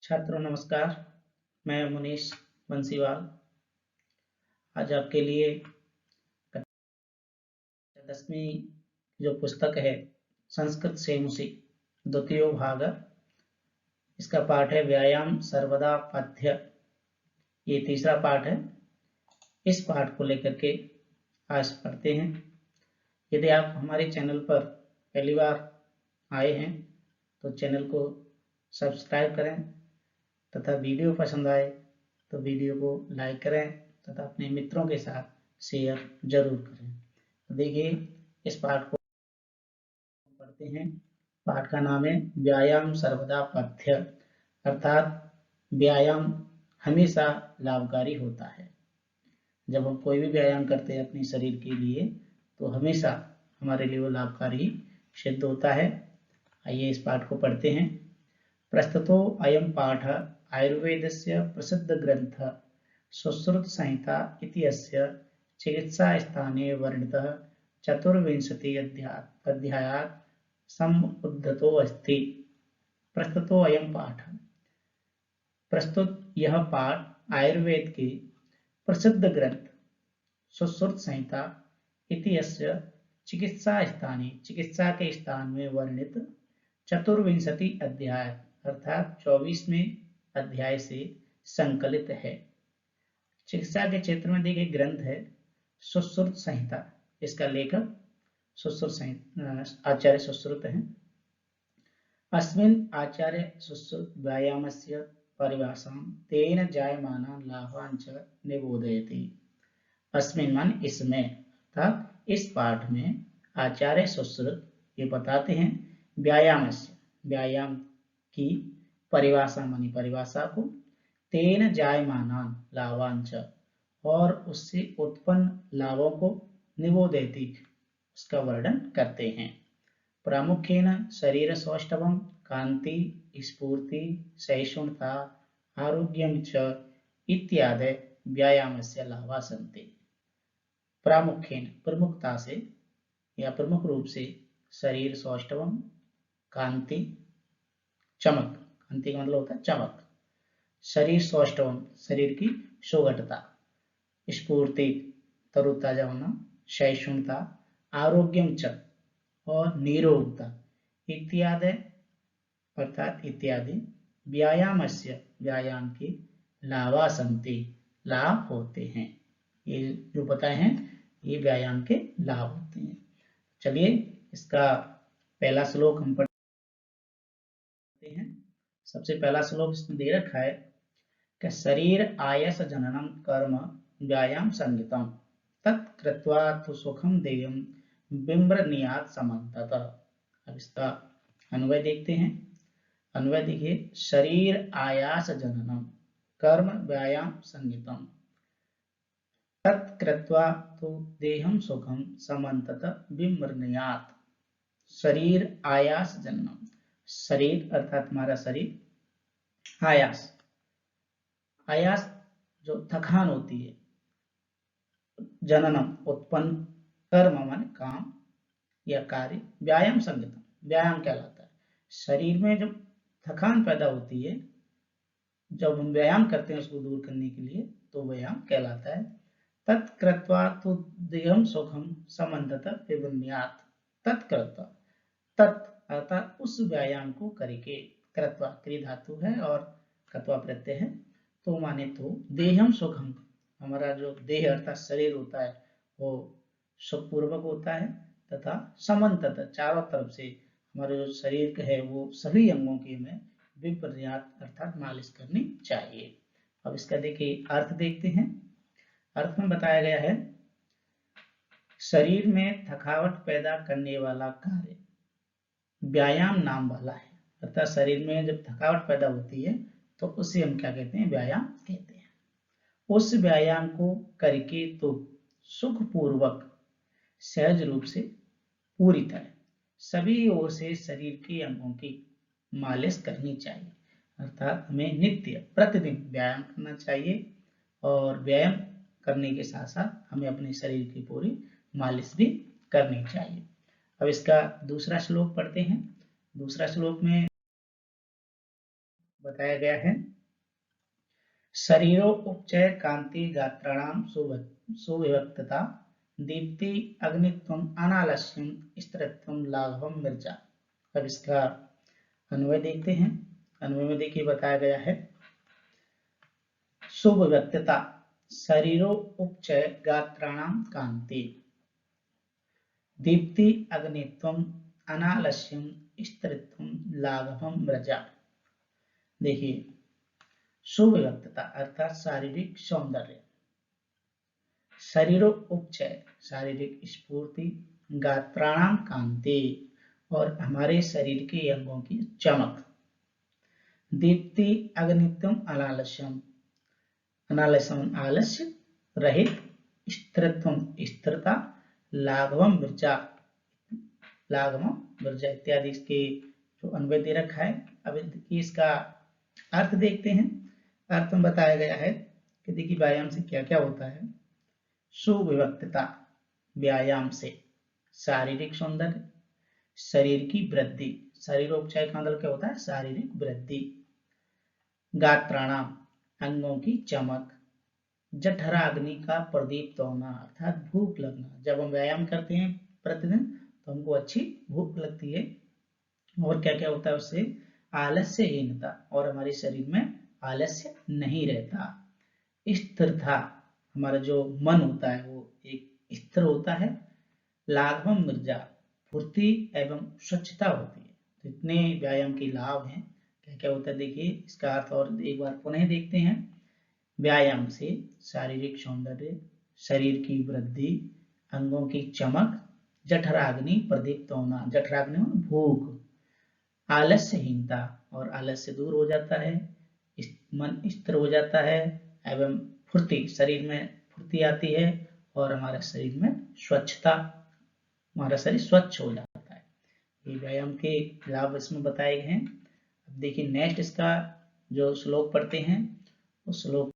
छात्रों नमस्कार, मैं मुनीश बंसीवाल आज आपके लिए 10वीं जो पुस्तक है संस्कृत सेमुसी द्वितीय भाग, इसका पाठ है व्यायाम सर्वदा पथ्य। ये तीसरा पाठ है। इस पाठ को लेकर के आज पढ़ते हैं। यदि आप हमारे चैनल पर पहली बार आए हैं तो चैनल को सब्सक्राइब करें तथा वीडियो पसंद आए तो वीडियो को लाइक करें तथा अपने मित्रों के साथ शेयर जरूर करें। तो देखिए इस पाठ को पढ़ते हैं। पाठ का नाम है व्यायाम सर्वदा पथ्य, अर्थात व्यायाम हमेशा लाभकारी होता है। जब हम कोई भी व्यायाम करते हैं अपने शरीर के लिए तो हमेशा हमारे लिए वो लाभकारी सिद्ध होता है। आइए इस पाठ को पढ़ते हैं। प्रस्तुतो अयं पाठ आयुर्वेदस्य प्रसिद्ध ग्रंथ सुश्रुत संहिता इत्यस्य चिकित्सा स्थाने वर्णितः 24 अध्यायात् समुद्धतो अस्ति। प्रस्तुतो अयं पाठ, प्रस्तुत यह पाठ आयुर्वेद के प्रसिद्ध ग्रंथ सुश्रुत संहिता इत्यस्य चिकित्सा स्थाने, चिकित्सा के स्थान में वर्णित 24 अध्याय अर्थात 24वें अध्याय से संकलित है। चिकित्सा के क्षेत्र में देखिए ग्रंथ है सुश्रुत संहिता। इसका लेखक आचार्य सुश्रुत हैं। अस्मिन् आचार्य सुश्रुत व्यायामस्य परिभाषां तेन जायमानान् लाभान् च निबोधयति। अस्मिन् मान इसमें, अर्थात इस पाठ में आचार्य सुश्रुत ये बताते हैं व्यायामस्य, व्यायाम की परिभाषा मानी परिभाषा को, तेन जायमानान् लाभान् च, और उससे उत्पन्न लाभों को निबोधयति, उसका वर्णन करते हैं। प्रामुख्येन शरीर सौष्ठवं कांति स्फूर्ति सहिष्णुता आरोग्यं च इत्यादि व्यायामस्य लाभा सन्ति। प्रामुख्येन प्रमुखता से या प्रमुख रूप से शरीर सौष्ठवम कांति चमक, कांति का मतलब होता है चमक, शरीर सौष्ठवम शरीर की सुघटता, स्फूर्ति तरोताजा होना, सहिष्णुता, आरोग्यम च और निरोगता, इत्यादि अर्थात इत्यादि व्यायामस्य व्यायाम के लाभा सन्ति लाभ होते हैं। ये जो बताए हैं ये व्यायाम के लाभ होते हैं। चलिए इसका पहला श्लोक हम पढ़ते हैं। सबसे पहला श्लोक इसमें दे रखा है कि शरीर आयस जननम कर्म व्यायाम संगीतम तत्कृत्वा तु सुखम देयम बिंब्रनियात समन्ततः। अब इसका अन्वय देखते हैं। अन्वय देखिए, शरीर आयास जननम कर्म व्यायाम संगीतम तत्कृत्वा तो देहम सुखम समन्ततः बिंब्रनियात। शरीर आयास जननम, शरीर अर्थात हमारा शरीर, आयास, आयास जो थकान होती है, जननम उत्पन्न, कर्म माने काम या कार्य, व्यायाम संगीतम व्यायाम कहलाता है। शरीर में जब थकान पैदा होती है, जब हम व्यायाम करते हैं उसको दूर करने के लिए, तो व्यायाम कहलाता है। तत्कृत्वा तो देहम सुखम समन्ततः विबुन्यात्। तत्कृत्वा, तत् अर्थात उस व्यायाम को करके, कृत्वा क्रिया धातु है और कृत्वा प्रत्यय है, तो माने तो देहम सुखम, हमारा जो देह अर्थात शरीर होता है वो सुखपूर्वक होता है, तथा समन्ततः चारों तरफ से हमारे जो शरीर है वो सभी अंगों की हमें विपर्यात अर्थात मालिश करनी चाहिए। अब इसका देखिए अर्थ देखते हैं। अर्थ में बताया गया है शरीर में थकावट पैदा करने वाला कार्य व्यायाम नाम वाला है। अर्थात शरीर में जब थकावट पैदा होती है तो उसे हम क्या कहते हैं, व्यायाम कहते हैं। उस व्यायाम को करके तो सुखपूर्वक सहज रूप से पूरी तरह सभी ओर से शरीर के अंगों की मालिश करनी चाहिए। अर्थात हमें नित्य प्रतिदिन व्यायाम करना चाहिए और व्यायाम करने के साथ साथ हमें अपने शरीर की पूरी मालिश भी करनी चाहिए। अब इसका दूसरा श्लोक पढ़ते हैं। दूसरा श्लोक में बताया गया है शरीरो उपचय कांति गात्राणाम सुविभक्तता दीप्ति अग्नित्वम अनालस्यम स्त्रीत्वम लाघवम मिर्जा। अब इसका अन्वय देखते हैं। अन्वय में देखिए बताया गया है सुविभक्तता शरीरो उपचय गात्राणाम कांति दीप्ति अग्नित्वम अनालस्यम स्त्रीत्वम लाघवम मिर्जा। देखिए सुविभक्तता अर्थात शारीरिक सौंदर्य, शरीरो उपचय शारीरिक स्फूर्ति, गात्राणाम कांति और हमारे शरीर के अंगों की चमक, दीप्ति अग्नित्वम अनालस्यम अनालस्यम आलस्य रहित, स्थिरत्वम स्थिरता, लाघवम मिर्जा लाघवम मिर्जा इत्यादि इसके जो अन्वय दे रखा है। अब इसका अर्थ देखते हैं। अर्थ में बताया गया है कि देखिए व्यायाम से क्या क्या होता है। सुविभक्तता व्यायाम से शारीरिक सौंदर्य, शरीर की वृद्धि, शरीरोपचाय का मतलब क्या होता है शारीरिक वृद्धि, गात्राणाम अंगों की चमक, जठराग्नि का प्रदीप्त होना अर्थात भूख लगना। जब हम व्यायाम करते हैं प्रतिदिन तो हमको अच्छी भूख लगती है। और क्या क्या होता है उससे आलस्यहीनता और हमारे शरीर में आलस्य नहीं रहता। स्थिरता हमारा जो मन होता है वो एक स्थिर होता है। लाघवम मिर्जा फुर्ती एवं स्वच्छता होती है। तो इतने व्यायाम के लाभ हैं। क्या क्या होता है देखिए इसका अर्थ और एक बार पुनः देखते हैं। व्यायाम से शारीरिक सौंदर्य, शरीर की वृद्धि, अंगों की चमक, जठराग्नि प्रदीप्त होना, जठराग्नि भूख, आलस्यहीनता और आलस्य दूर हो जाता है, मन स्थिर हो जाता है एवं फुर्ती शरीर में फुर्ती आती है और हमारे शरीर में स्वच्छता, हमारा शरीर स्वच्छ हो जाता है। ये व्यायाम के लाभ इसमें बताए गए हैं। अब देखिए नेक्स्ट इसका जो श्लोक पढ़ते हैं उस श्लोक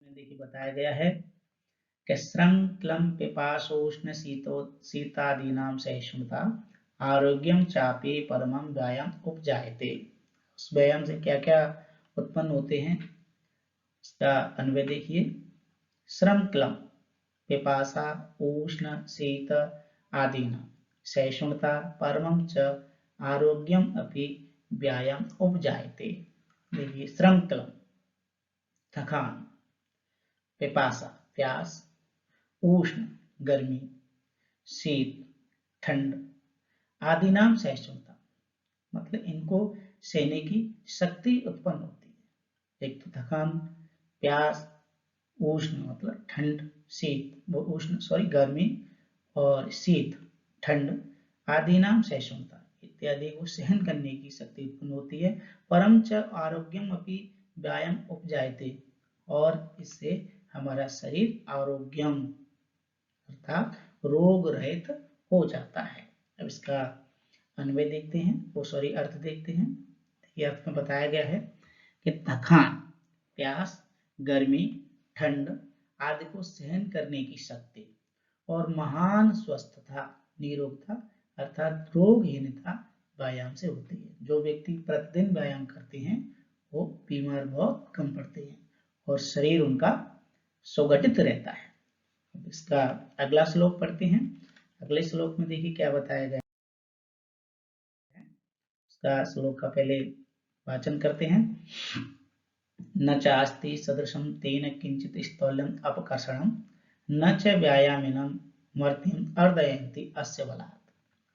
में देखिए बताया गया है कि श्रम क्लम पिपाशोष्ण शीतादीनाम सहिष्णुता आरोग्यम चापी परमम व्यायाम उपजायते। उस व्यायाम से क्या क्या उत्पन्न होते हैं इसका अन्वय देखिए। श्रम क्लम पिपासा उष्ण शीत आदीना सहिष्णुता परमम च आरोग्यम अपि व्यायाम उपजायते। देखिए श्रम क्लम थकान, पिपासा प्यास, उष्ण गर्मी, शीत ठंड, आदि नाम सहिष्णुता मतलब इनको सहने की शक्ति उत्पन्न होती है। एक तो थकान, प्यास, उष्ण मतलब ठंड, शीत वो उष्ण गर्मी और शीत ठंड, आदि नाम सहिष्णुता इत्यादि को सहन करने की शक्ति उत्पन्न होती है। परम च आरोग्यम अपि व्यायाम उपजायते और इससे हमारा शरीर आरोग्यम अर्थात रोग रहित हो जाता है। अब इसका अन्वय देखते हैं वो अर्थ देखते हैं। ये अर्थ में बताया गया है कि थकान, प्यास, गर्मी, ठंड आदि को सहन करने की शक्ति और महान स्वस्थता, निरोगता अर्थात रोगहीनता व्यायाम से होती है। जो व्यक्ति प्रतिदिन व्यायाम करते हैं वो बीमार बहुत कम पड़ते हैं और शरीर उनका सुगठित रहता है। इसका अगला श्लोक पढ़ते हैं। अगले श्लोक में देखिए क्या बताया गया है। इसका श्लोक का पहले वाचन करते हैं। न चास्ति सदृशं तेन किंचित स्थौल्यम अपकर्षणम न च व्यायामिनं मर्त्यं अर्दयन्ति अस्य बलात्।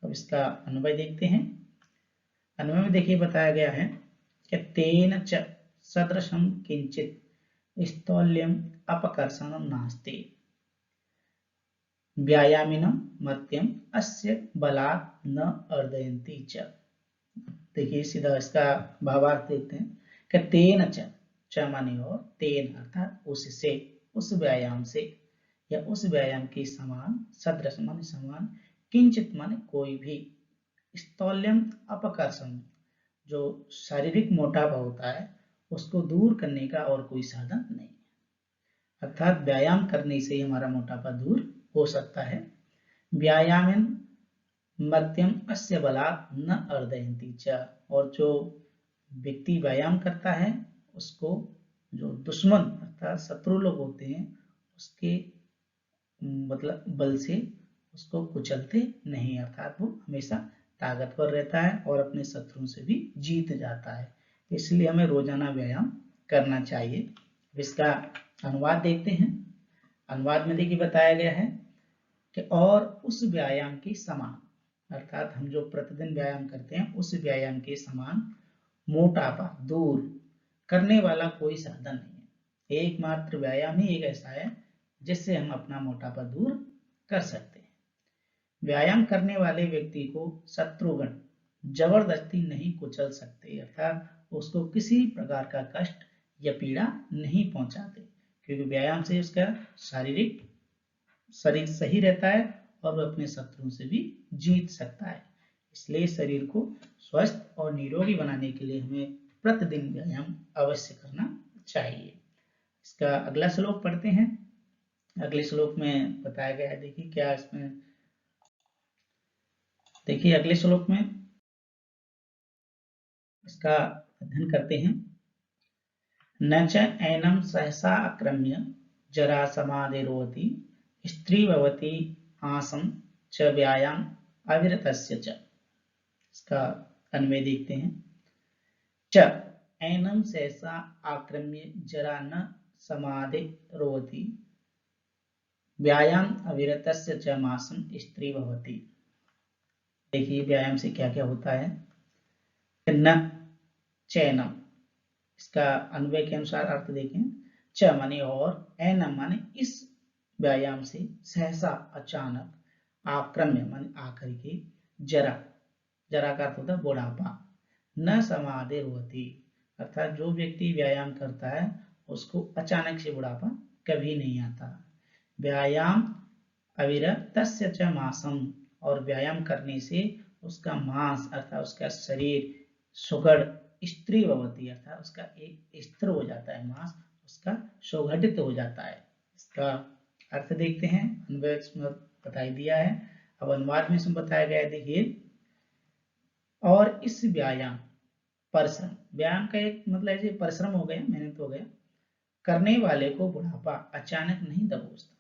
अब इसका अन्वय देखते हैं। अन्वय में देखिए बताया गया है कि तेन च सदृशं किंचित स्थौल्यम अपकर्षणम नास्ति व्यायामिनं मर्त्यं अस्य बलात् न अर्दयन्ति च। देखिए सीधा इसका भावार्थ देखते हैं कि तेन च माने और तेन अर्थात उससे, उस व्यायाम से या उस व्यायाम के समान, सदृश माने समान, किंचित माने कोई भी, स्थौल्यम अपकर्षण जो शारीरिक मोटापा होता है उसको दूर करने का और कोई साधन नहीं, अर्थात व्यायाम करने से हमारा मोटापा दूर हो सकता है। व्यायामेन मर्त्यम अस्य बलात् न अर्दयन्ति च और जो व्यक्ति व्यायाम करता है उसको जो दुश्मन अर्थात शत्रु लोग होते हैं उसके मतलब बल से उसको कुचलते नहीं, अर्थात वो हमेशा ताकतवर रहता है और अपने शत्रुओं से भी जीत जाता है। इसलिए हमें रोजाना व्यायाम करना चाहिए। इसका अनुवाद देखते हैं। अनुवाद में देखिए बताया गया है कि और उस व्यायाम के समान, अर्थात हम जो प्रतिदिन व्यायाम करते हैं उस व्यायाम के समान मोटापा दूर करने वाला कोई साधन नहीं है। एकमात्र व्यायाम ही एक ऐसा है जिससे हम अपना मोटापा दूर कर सकते हैं। व्यायाम करने वाले व्यक्ति को शत्रुगण जबरदस्ती नहीं कुचल सकते, अर्थात उसको किसी प्रकार का कष्ट या पीड़ा नहीं पहुंचाते, क्योंकि व्यायाम से उसका शारीरिक शरीर सही रहता है और वह अपने शत्रुओं से भी जीत सकता है। इसलिए शरीर को स्वस्थ और निरोगी बनाने के लिए हमें प्रतिदिन व्यायाम अवश्य करना चाहिए। इसका अगला श्लोक पढ़ते हैं। अगले श्लोक में बताया गया है, देखिए क्या इसमें, देखिए अगले श्लोक में इसका अध्ययन करते हैं। न च एनम सहसा आक्रम्य जरा समाधिरोति स्त्री भवति आसम च व्यायाम अविरतस्य च। इसका अन्वय देखते हैं। च एनम सहसा आक्रम्य जरा न समाधिरोति व्यायाम अविरतस्य च मासम स्त्री भवति। देखिए व्यायाम से क्या क्या होता है। न चैनम, इसका अन्वय के अनुसार अर्थ देखें। च माने और, एनम माने इस व्यायाम से, सहसा अचानक, आक्रम्य माने आकर के, जरा, जरा का अर्थ होता है बुढ़ापा, न समाधि होती, अर्थात जो व्यक्ति व्यायाम करता है उसको अचानक से बुढ़ापा कभी नहीं आता। व्यायाम अविरतस्य च मासम, और व्यायाम करने से उसका मांस अर्थात उसका शरीर सुगढ़ स्त्री भवती, अर्थात उसका एक स्थिर हो जाता है, मांस उसका सुगठित हो जाता है। इसका अर्थ देखते हैं। अन्वय में बता दिया है, अब अनुवाद में इसमें बताया गया है। देखिए और इस व्यायाम परिश्रम, व्यायाम का एक मतलब ऐसे परिश्रम हो गया, मेहनत हो गया, करने वाले को बुढ़ापा अचानक नहीं दबोचता,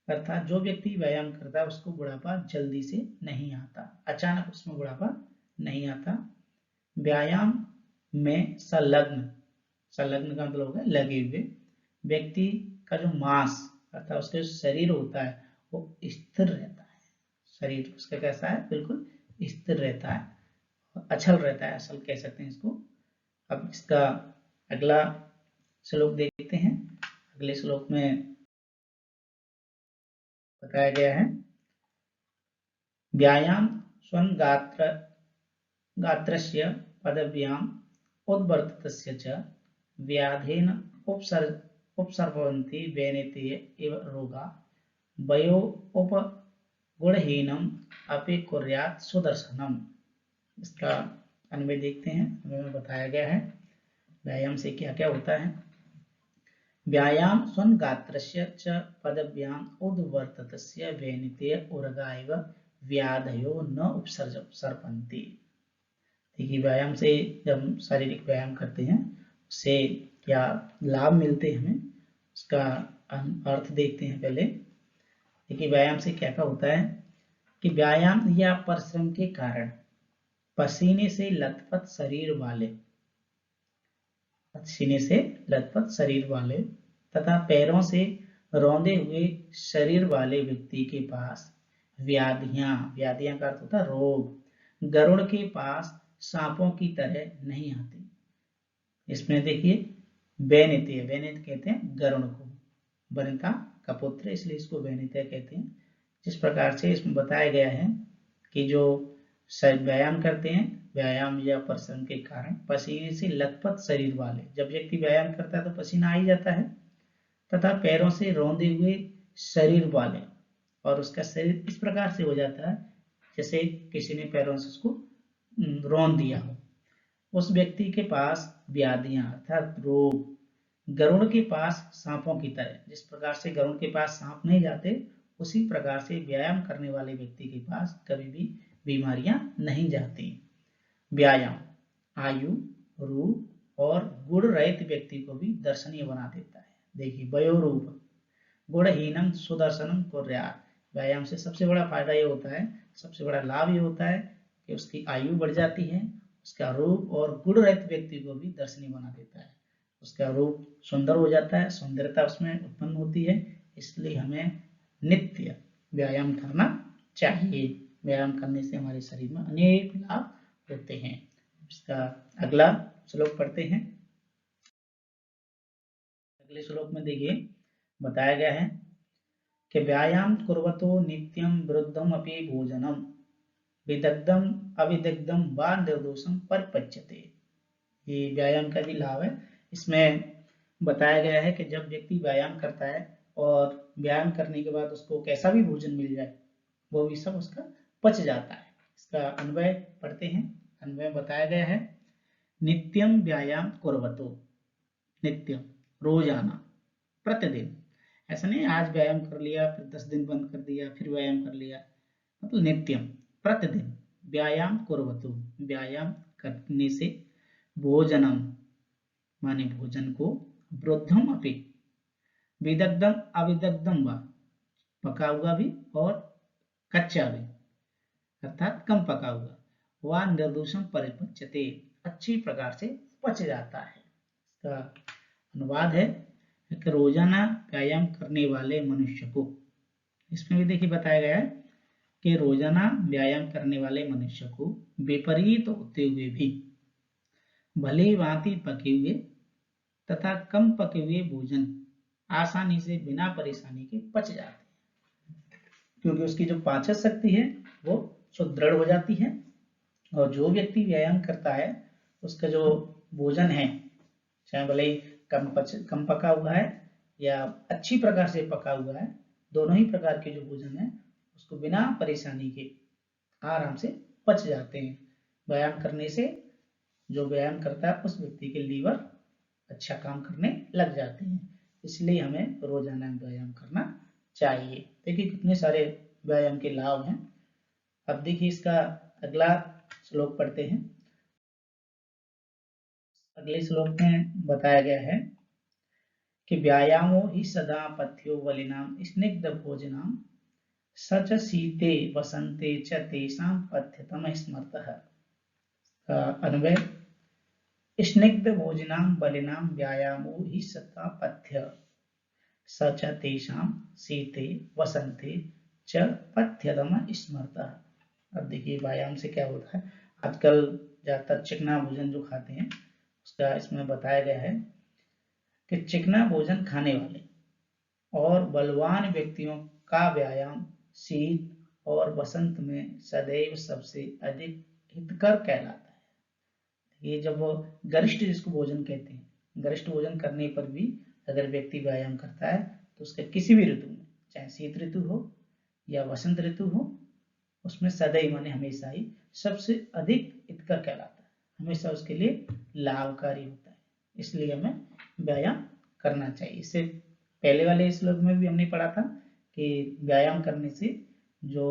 अर्थात जो व्यक्ति व्यायाम करता है उसको बुढ़ापा जल्दी से नहीं आता, अचानक उसमें बुढ़ापा नहीं आता। व्यायाम में संलग्न, संलग्न का मतलब होगा लगे हुए, व्यक्ति का जो मांस अर्थात उसका जो शरीर होता है वो स्थिर रहता है। शरीर उसका कैसा है, बिल्कुल स्थिर रहता है, अचल रहता है, असल कह सकते हैं इसको। अब इसका अगला श्लोक देखते हैं। अगले श्लोक में बताया गया है। व्यायाम स्वं गात्रस्य पदव्याम उद्वर्ततस्य च व्याधेन उपसर्पन्ति वेनेते इव रोगा वयो उपगुणहीनम अपि कुर्यात् सुदर्शनम। इसका अन्वय देखते हैं। हमें बताया गया है व्यायाम से क्या क्या होता है। व्यायाम स्वं गात्रस्य च पदव्याम उद्वर्ततस्य वेनिते उर्गा इव व्याधयो न उपसर्पन्ति। देखिए व्यायाम से जब हम शारीरिक व्यायाम करते हैं उससे क्या लाभ मिलते हैं हमें, उसका अर्थ देखते हैं पहले। देखिए व्यायाम से क्या क्या होता है कि व्यायाम या परिश्रम के कारण पसीने से लथपथ शरीर वाले, पसीने से लथपथ शरीर वाले तथा पैरों से रौंदे हुए शरीर वाले व्यक्ति के पास व्याधियां, व्याधियां का अर्थ होता है रोग, गरुड़ के पास सांपों की तरह नहीं आती। इसमें देखिए वैनित्य, वैनित्य कहते हैं गरुड़ को, वनिता का पुत्र इसलिए इसको वैनित्य कहते हैं। जिस प्रकार से इसमें बताया गया है कि जो व्यायाम करते हैं, व्यायाम या परिश्रम के कारण पसीने से लथपथ शरीर वाले, जब व्यक्ति व्यायाम करता है तो पसीना आ ही जाता है, तथा पैरों से रौंदे हुए शरीर वाले, और उसका शरीर इस प्रकार से हो जाता है जैसे किसी ने पैरों से उसको रौंद दिया हो, उस व्यक्ति के पास व्याधियां अर्थात रोग, गरुड़ के पास सांपों की तरह, जिस प्रकार से गरुड़ के पास सांप नहीं जाते उसी प्रकार से व्यायाम करने वाले व्यक्ति के पास कभी भी बीमारियां नहीं जाती। व्यायाम आयु रूप और गुण रहित व्यक्ति को भी दर्शनीय बना देता है। देखिए, वयोरूप गुणहीनम सुदर्शनम कुर्यात्। व्यायाम से सबसे बड़ा फायदा ये होता है, सबसे बड़ा लाभ ये होता है कि उसकी आयु बढ़ जाती है, उसका रूप और गुण रहित व्यक्ति को भी दर्शनीय बना देता है, उसका रूप सुंदर हो जाता है, सौंदर्यता उसमें उत्पन्न होती है। इसलिए हमें नित्य व्यायाम करना चाहिए। व्यायाम करने से हमारे शरीर में अनेक लाभ होते हैं। इसका अगला श्लोक पढ़ते हैं। अगले श्लोक में देखिए बताया गया है कि व्यायाम कुर्वतो नित्यम विरुद्धम अपि भोजनम विदग्धम अविदग्धम वा निर्दोषम परिपच्यते। ये व्यायाम का भी लाभ है। इसमें बताया गया है कि जब व्यक्ति व्यायाम करता है और व्यायाम करने के बाद उसको कैसा भी भोजन मिल जाए, वो भी सब उसका पच जाता है। इसका अन्वय पढ़ते हैं। अन्वय बताया गया है, नित्यम व्यायाम कुर्वतो, नित्यम रोजाना, प्रतिदिन। ऐसा नहीं आज व्यायाम कर लिया फिर 10 दिन बंद कर दिया फिर व्यायाम कर लिया, मतलब नित्यम प्रतिदिन व्यायाम कुर्वतो, व्यायाम करने से भोजनम माने भोजन को, वृद्धम अपि विदग्धम अविदग्धम व पका हुआ भी और कच्चा भी अर्थात कम पका हुआ, व निर्दोषम परिपच्यते अच्छी प्रकार से पच जाता है। इसका अनुवाद है कि रोजाना व्यायाम करने वाले मनुष्य को, इसमें भी देखिए बताया गया है कि रोजाना व्यायाम करने वाले मनुष्य को विपरीत होते हुए भी भली भांति पके हुए तथा कम पके हुए भोजन आसानी से बिना परेशानी के पच जाते हैं, क्योंकि उसकी जो पाचन शक्ति है वो सुदृढ़ हो जाती है। और जो व्यक्ति व्यायाम करता है उसका जो भोजन है, चाहे भले ही कम पका हुआ है या अच्छी प्रकार से पका हुआ है, दोनों ही प्रकार के जो भोजन है उसको बिना परेशानी के आराम से पच जाते हैं। व्यायाम करने से जो व्यायाम करता है उस व्यक्ति के लीवर अच्छा काम करने लग जाते हैं। इसलिए हमें रोजाना व्यायाम करना चाहिए। देखिए कितने सारे व्यायाम के लाभ हैं। अब देखिए इसका अगला श्लोक पढ़ते हैं। अगले श्लोक में बताया गया है कि व्यायामो ही सदा पथ्यो वलिनाम स्निग्ध भोजनाम सच शीते वसंते च तेषां पथ्यतम स्मृतः। अन्वय, स्निग्ध भोजनां बलिनां व्यायामो हि सदा पथ्य सच तेषां शीते वसंते च पथ्यतम स्मृतः। अब देखिए व्यायाम से क्या होता है, आजकल ज्यादातर चिकना भोजन जो खाते हैं उसका इसमें बताया गया है कि चिकना भोजन खाने वाले और बलवान व्यक्तियों का व्यायाम शीत और वसंत में सदैव सबसे अधिक हितकर कहलाता है। ये जब वो गरिष्ठ जिसको भोजन कहते हैं, गरिष्ठ भोजन करने पर भी अगर व्यक्ति व्यायाम करता है तो उसके किसी भी ऋतु में, चाहे शीत ऋतु हो या वसंत ऋतु हो, उसमें सदैव माने हमेशा ही सबसे अधिक हितकर कहलाता है, हमेशा उसके लिए लाभकारी होता है। इसलिए हमें व्यायाम करना चाहिए। इससे पहले वाले श्लोक में भी हमने पढ़ा था कि व्यायाम करने से जो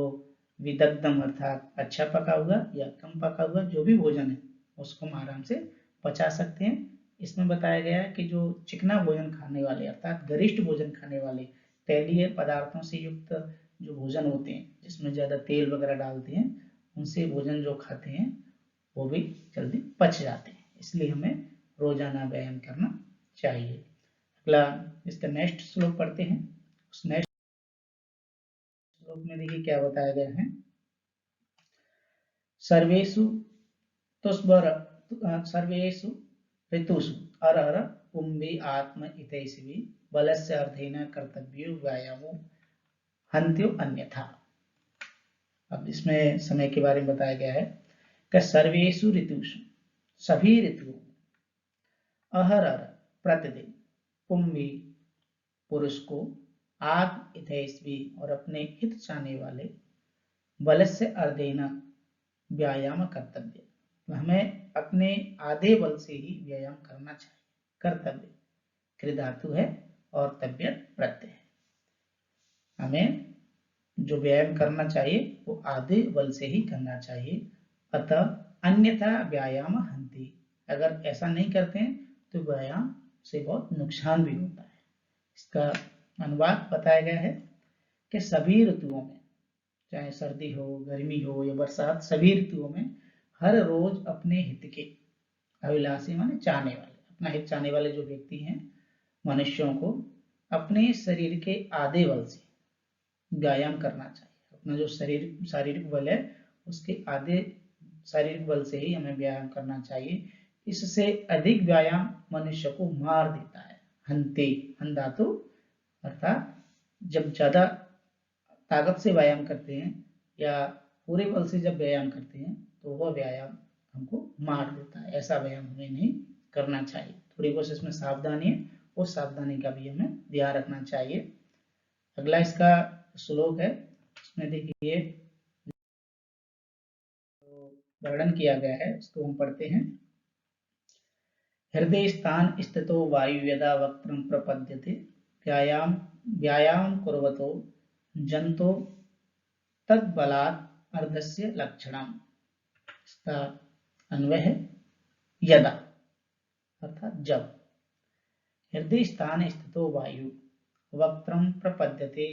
विदग्धम अर्थात अच्छा पका हुआ या कम पका हुआ जो भी भोजन है उसको हम आराम से पचा सकते हैं। इसमें बताया गया है कि जो चिकना भोजन खाने वाले अर्थात गरिष्ठ भोजन खाने वाले, तैलीय पदार्थों से युक्त जो भोजन होते हैं जिसमें ज्यादा तेल वगैरह डालते हैं, उनसे भोजन जो खाते हैं वो भी जल्दी पच जाते हैं। इसलिए हमें रोजाना व्यायाम करना चाहिए। अगला इसका नेक्स्ट श्लोक पढ़ते हैं। उस नेक्स्ट श्लोक में देखिए क्या बताया गया है, सर्वेषु सर्वेषु ऋतुषु अरहर कुंभी आत्म इतैषवी बलस्य अर्थेन कर्तव्यो व्यायामो हन्त्यो अन्यथा। अब इसमें समय के बारे में बताया गया है कि सर्वेषु ऋतुषु सभी ऋतुओं, अहरहर प्रतिदिन, कुंभी पुरुष को, आत्म इतैषवी और अपने हित चाहने वाले, बलस्य अर्धेन व्यायाम कर्तव्य, हमें अपने आधे बल से ही व्यायाम करना चाहिए। कर्तव्य कृ धातु है और तबियत प्रत्यय है। हमें जो व्यायाम करना चाहिए वो आधे बल से ही करना चाहिए। अतः अन्यथा व्यायाम हन्ति, अगर ऐसा नहीं करते हैं तो व्यायाम से बहुत नुकसान भी होता है। इसका अनुवाद बताया गया है कि सभी ऋतुओं में, चाहे सर्दी हो, गर्मी हो या बरसात, सभी ऋतुओं में हर रोज अपने हित के अभिलाषी माने चाहने वाले, अपना हित चाहने वाले जो व्यक्ति हैं, मनुष्यों को अपने शरीर के आधे बल से व्यायाम करना चाहिए। अपना जो शारीरिक बल है उसके आधे शारीरिक बल से ही हमें व्यायाम करना चाहिए। इससे अधिक व्यायाम मनुष्य को मार देता है। हंते, हन धातु अर्थात जब ज्यादा ताकत से व्यायाम करते हैं या पूरे बल से जब व्यायाम करते हैं तो वह व्यायाम हमको मार देता है। ऐसा व्यायाम हमें नहीं करना चाहिए। थोड़ी बहुत इसमें सावधानी है, उस सावधानी का भी हमें ध्यान रखना चाहिए। अगला इसका श्लोक है, इसमें देखिए वर्णन किया गया है, उसको हम पढ़ते हैं। हृदय स्थान स्थितो वायु यदा वक्त्रं प्रपद्यते व्यायाम कुर्वतो जंतो तद्बलात् अर्धस्य लक्षणम्। इसका अन्वय है यदा अर्थात जब, हृदय स्थान स्थितो वायु वक्त्रं प्रपद्यते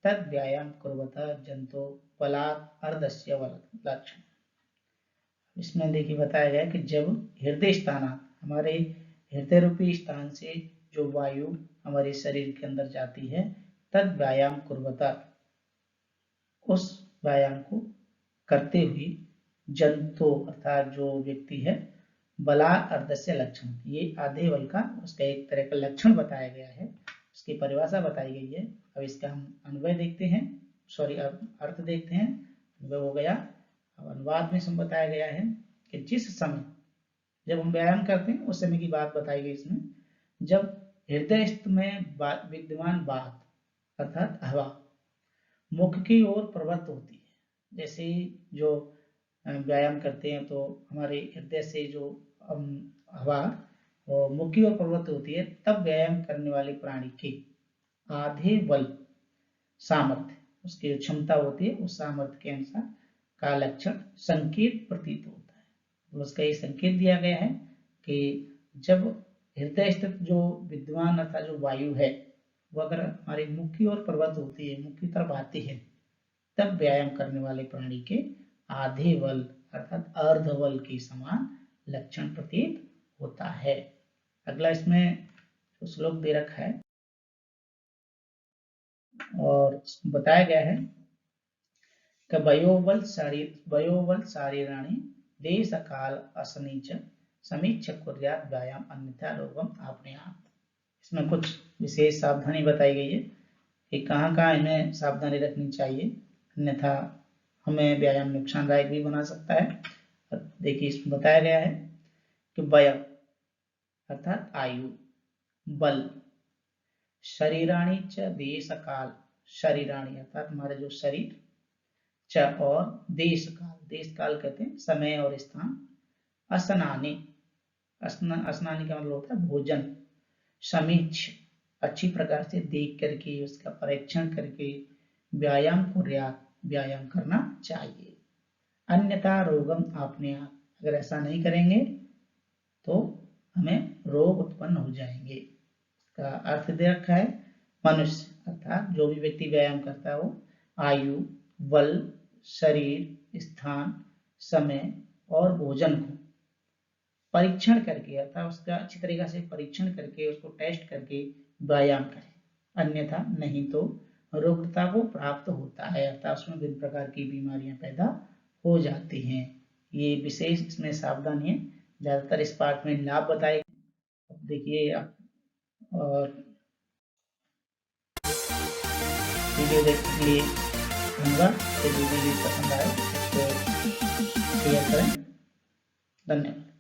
तद व्यायाम कुर्वतः जंतो बलात् अर्धस्य लक्षणम्। इसमें देखिए बताया गया कि जब हृदय स्थान, हमारे हृदय रूपी स्थान से जो वायु हमारे शरीर के अंदर जाती है, तद व्यायाम कुर्वता, उस व्यायाम को करते हुए जंतो अर्थात जो व्यक्ति है, बला अर्धस्य लक्षण, ये आधे बल का उसका एक तरह का लक्षण बताया गया है, उसकी परिभाषा बताई गई है। अब इसका हम अन्वय देखते हैं, अब अर्थ देखते हैं। अन्वय हो गया। अब अनुवाद में बताया गया है कि जिस समय जब हम व्यायाम करते हैं उस समय की बात बताई गई इसमें, जब हृदय में विद्यमान बात अर्थात हवा मुख की ओर प्रवृत्त होती है। जैसे जो व्यायाम करते हैं तो हमारे हृदय से जो हवा वो मुख की ओर प्रवृत्त होती है, तब व्यायाम करने वाले प्राणी के आधे बल सामर्थ्य, उसकी जो क्षमता होती है उस सामर्थ्य के अनुसार का लक्षण संकेत प्रतीत होता है। तो उसका ये संकेत दिया गया है कि जब हृदय स्थित जो विद्वान अर्थात जो वायु है वो अगर हमारे मुख की ओर प्रवृत्त होती है, मुख की तरफ आती है, तब व्यायाम करने वाले प्राणी के आधे बल अर्थात अर्ध बल के समान लक्षण प्रतीत होता है। अगला इसमें श्लोक दे रखा है और बताया गया है कि वयोबल शारीराणि देश काल असनीच समीक्ष कुर्यात् व्यायाम अन्यथा रोगम आपनेयात्। इसमें कुछ विशेष सावधानी बताई गई है कि कहाँ कहाँ इन्हें सावधानी रखनी चाहिए, अन्यथा हमें व्यायाम नुकसानदायक भी बना सकता है। देखिए इसमें बताया गया है कि वय अर्थात आयु, बल, शरीराणि च देश काल, शरीराणि अर्थात हमारे जो शरीर, च और देश काल, देश काल कहते हैं समय और स्थान, असनानी, असनानी का मतलब होता है भोजन, समीक्ष अच्छी प्रकार से देख करके उसका परीक्षण करके व्यायाम को व्यायाम करना चाहिए। अन्यथा रोगम आपनेयात्, अगर ऐसा नहीं करेंगे तो हमें रोग उत्पन्न हो जाएंगे। इसका अर्थ दे रखा है, मनुष्य अर्थात जो भी व्यक्ति व्यायाम करता है वो आयु, बल, शरीर, स्थान, समय और भोजन को परीक्षण करके अर्थात उसका अच्छी तरीके से परीक्षण करके उसको टेस्ट करके व्यायाम करें, अन्यथा नहीं तो रोगता को प्राप्त होता है अर्थात उसमें विभिन्न प्रकार की बीमारियां पैदा हो जाती हैं। ये विशेष इसमें सावधानी है। ज्यादातर इस पाठ में लाभ बताए। देखिए और वीडियो देखने के लिए धन्यवाद। यदि वीडियो पसंद आए तो शेयर करें। धन्यवाद।